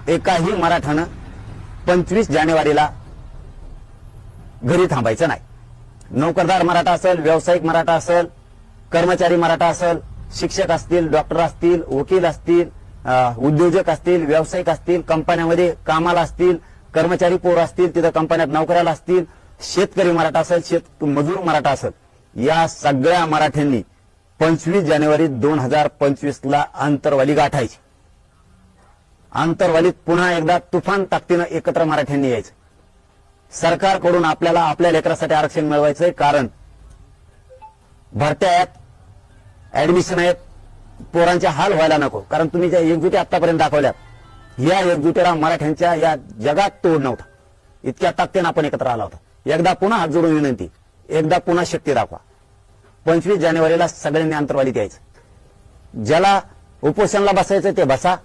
एकाही मराठानं 25 जानेवारीला घरी थांबायचं नाही. नोकरदार मराठा असेल, व्यावसायिक मराठा असेल, कर्मचारी मराठा असेल, शिक्षक असतील, डॉक्टर असतील, वकील असतील, उद्योजक असतील, व्यावसायिक असतील, कंपन्यामध्ये कामाला असतील, कर्मचारी पोर असतील, तिथं कंपन्यात नोकऱ्याला असतील, शेतकरी मराठा असेल, मजूर मराठा असेल, या सगळ्या मराठ्यांनी 25 जानेवारी 2025ला आंतरवाली गाठायची. आंतरवालीत पुन्हा एकदा तुफान ताकदीनं एकत्र मराठ्यांनी यायचं. सरकारकडून आपल्याला आपल्या लेकरासाठी आरक्षण मिळवायचंय. कारण भरत्या आहेत, ऍडमिशन आहेत, पोरांचे हाल व्हायला नको. कारण तुम्ही ज्या एकजुटी आतापर्यंत दाखवल्यात, या एकजुटीला मराठ्यांच्या या जगात तोड नव्हता. इतक्या ताकदीनं आपण एकत्र आला होता. एकदा पुन्हा हात जोडून विनंती, एकदा पुन्हा शक्ती दाखवा. 25 जानेवारीला सगळ्यांनी आंतरवालीत यायचं. ज्याला उपोषणला बसायचं ते बसा.